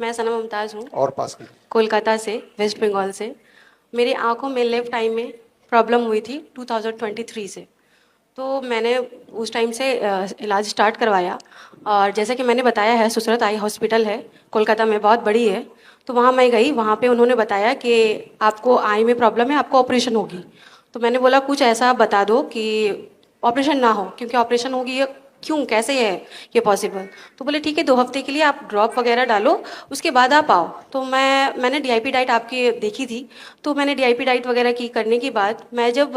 मैं सना मुमताज़ हूँ। और पास में कोलकाता से, वेस्ट बंगाल से। मेरी आंखों में लेफ्ट आई में प्रॉब्लम हुई थी 2023 से। तो मैंने उस टाइम से इलाज स्टार्ट करवाया, और जैसे कि मैंने बताया है, सुसरत आई हॉस्पिटल है कोलकाता में, बहुत बड़ी है। तो वहाँ मैं गई, वहाँ पे उन्होंने बताया कि आपको आई में प्रॉब्लम है, आपको ऑपरेशन होगी। तो मैंने बोला कुछ ऐसा बता दो कि ऑपरेशन ना हो, क्योंकि ऑपरेशन होगी ये क्यों, कैसे है ये पॉसिबल। तो बोले ठीक है, 2 हफ्ते के लिए आप ड्रॉप वगैरह डालो, उसके बाद आप आओ। तो मैंने डीआईपी डाइट आपकी देखी थी, तो मैंने डीआईपी डाइट वगैरह की। करने के बाद मैं जब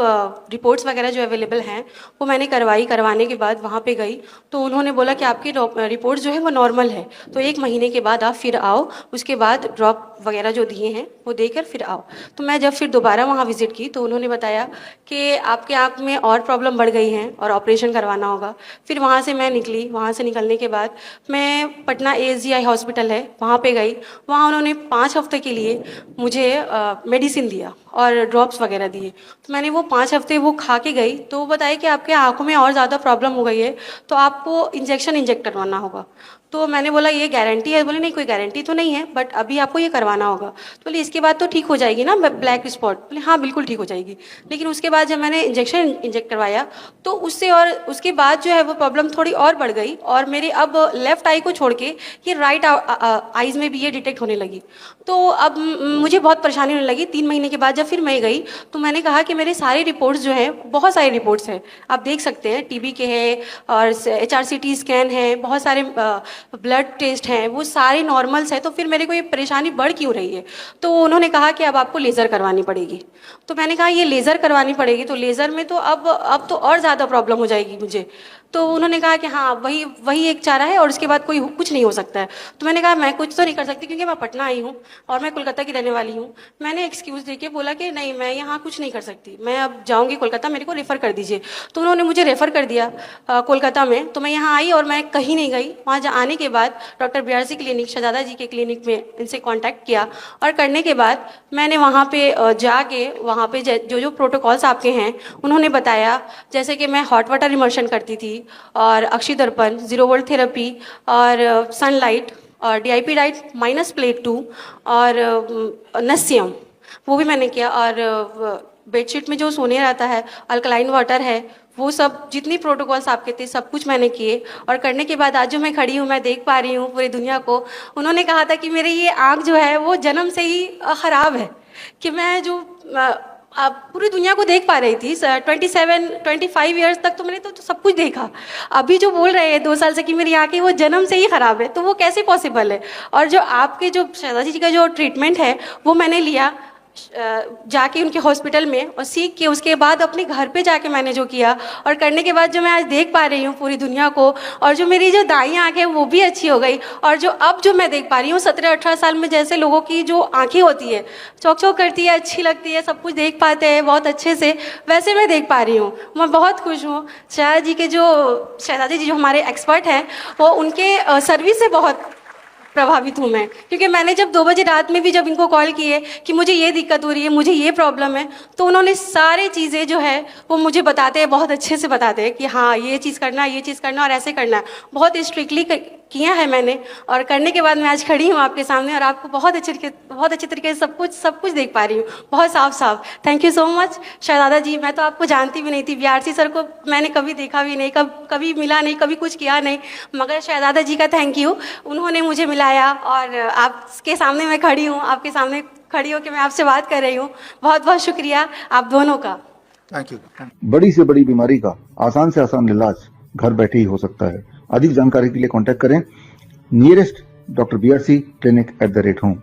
रिपोर्ट्स वगैरह जो अवेलेबल हैं वो मैंने करवाने के बाद वहाँ पे गई, तो उन्होंने बोला कि आपकी रिपोर्ट्स जो है वो नॉर्मल है, तो 1 महीने के बाद आप फिर आओ, उसके बाद ड्रॉप वगैरह जो दिए हैं वो देकर फिर आओ। तो मैं जब फिर दोबारा वहाँ विजिट की तो उन्होंने बताया कि आपके आँख में और प्रॉब्लम बढ़ गई हैं और ऑपरेशन करवाना होगा। फिर वहाँ से मैं निकली, वहाँ से निकलने के बाद मैं पटना एएसजीआई हॉस्पिटल है वहाँ पे गई। वहाँ उन्होंने 5 हफ्ते के लिए मुझे मेडिसिन दिया और ड्रॉप्स वगैरह दिए। तो मैंने वो 5 हफ्ते वो खा के गई, तो वो बताया कि आपके आँखों में और ज़्यादा प्रॉब्लम हो गई है, तो आपको इंजेक्ट करवाना होगा। तो मैंने बोला ये गारंटी है? बोले नहीं, कोई गारंटी तो नहीं है, बट अभी आपको ये करवाना होगा। तो बोले इसके बाद तो ठीक हो जाएगी ना ब्लैक स्पॉट? बोले हाँ बिल्कुल ठीक हो जाएगी। लेकिन उसके बाद जब मैंने इंजेक्ट करवाया तो उससे और उसके बाद जो है वो प्रॉब्लम थोड़ी और बढ़ गई, और मेरे अब लेफ्ट आई को छोड़ के ये राइट आईज में भी ये डिटेक्ट होने लगी। तो अब मुझे बहुत परेशानी होने लगी। 3 महीने के बाद जब फिर मैं गई तो मैंने कहा कि मेरे सारे रिपोर्ट्स जो हैं, बहुत सारे रिपोर्ट्स हैं, आप देख सकते हैं, टीबी के हैं और HRCT स्कैन है, बहुत सारे ब्लड टेस्ट हैं, वो सारे नॉर्मल्स है। तो फिर मेरे को ये परेशानी बढ़ क्यों रही है? तो उन्होंने कहा कि अब आपको लेज़र करवानी पड़ेगी। तो मैंने कहा ये लेज़र करवानी पड़ेगी, तो लेज़र में तो अब तो और ज़्यादा प्रॉब्लम हो जाएगी मुझे। तो उन्होंने कहा कि हाँ वही एक चारा है और उसके बाद कुछ नहीं हो सकता है। तो मैंने कहा मैं कुछ तो नहीं कर सकती, क्योंकि मैं पटना आई हूँ और मैं कोलकाता की रहने वाली हूँ। मैंने एक्सक्यूज़ देके बोला कि नहीं, मैं यहाँ कुछ नहीं कर सकती, मैं अब जाऊँगी कोलकाता, मेरे को रेफ़र कर दीजिए। तो उन्होंने मुझे रेफ़र कर दिया कोलकाता में। तो मैं यहाँ आई और मैं कहीं नहीं गई। वहाँ आने के बाद डॉक्टर BRC क्लिनिक, शहजादा जी के क्लिनिक में इनसे कॉन्टैक्ट किया, और करने के बाद मैंने वहाँ पे जाके वहाँ पे जो प्रोटोकॉल्स आपके हैं उन्होंने बताया, जैसे कि मैं हॉट वाटर इमर्शन करती थी, और अक्षी दर्पण, 0 वोल्ट थेरेपी, और सनलाइट, और डीआईपी डाइट -प्लेट 2, और नस्यम वो भी मैंने किया। और बेडशीट में जो सोने रहता है, अल्कलाइन वाटर है, वो सब जितनी प्रोटोकॉल्स आपके थे सब कुछ मैंने किए। और करने के बाद आज जो मैं खड़ी हूँ, मैं देख पा रही हूँ पूरी दुनिया को। उन्होंने कहा था कि मेरी ये आँख जो है वो जन्म से ही ख़राब है, कि मैं जो पूरी दुनिया को देख पा रही थी। 25 ईयर्स तक तो मैंने तो सब कुछ देखा। अभी जो बोल रहे हैं 2 साल से कि मेरी आँखें वो जन्म से ही ख़राब है, तो वो कैसे पॉसिबल है? और जो आपके जो शहजादी जी का जो ट्रीटमेंट है वो मैंने लिया जाके उनके हॉस्पिटल में, और सीख के उसके बाद अपने घर पे जाके मैंने जो किया, और करने के बाद जो मैं आज देख पा रही हूँ पूरी दुनिया को, और जो मेरी जो दाईं आँख है वो भी अच्छी हो गई, और जो अब जो मैं देख पा रही हूँ 17-18 साल में जैसे लोगों की जो आँखें होती है, चौक चौक करती है, अच्छी लगती है, सब कुछ देख पाते हैं बहुत अच्छे से, वैसे मैं देख पा रही हूँ। मैं बहुत खुश हूँ। शहजादी जी जो हमारे एक्सपर्ट हैं, वो उनके सर्विस से बहुत प्रभावित हूँ मैं, क्योंकि मैंने जब 2 बजे रात में भी जब इनको कॉल किए कि मुझे ये दिक्कत हो रही है, मुझे ये प्रॉब्लम है, तो उन्होंने सारी चीज़ें जो है वो मुझे बताते हैं, बहुत अच्छे से बताते हैं कि हाँ ये चीज़ करना है, ये चीज़ करना है और ऐसे करना है। बहुत स्ट्रिक्टली किया है मैंने, और करने के बाद मैं आज खड़ी हूँ आपके सामने, और आपको बहुत अच्छे तरीके से सब कुछ देख पा रही हूँ, बहुत साफ। थैंक यू सो मच शहजादा जी। मैं तो आपको जानती भी नहीं थी, BRC सर को मैंने कभी देखा भी नहीं, कभी मिला नहीं, कभी कुछ किया नहीं, मगर शहजादा जी का थैंक यू, उन्होंने मुझे मिलाया, और आपके सामने मैं खड़ी हूँ, आपके सामने खड़ी होकर मैं आपसे बात कर रही हूँ। बहुत बहुत शुक्रिया आप दोनों का। Thank you. बड़ी से बड़ी बीमारी का आसान से आसान इलाज घर बैठे ही हो सकता है। अधिक जानकारी के लिए कांटेक्ट करें nearest doctor BRC clinic @ home.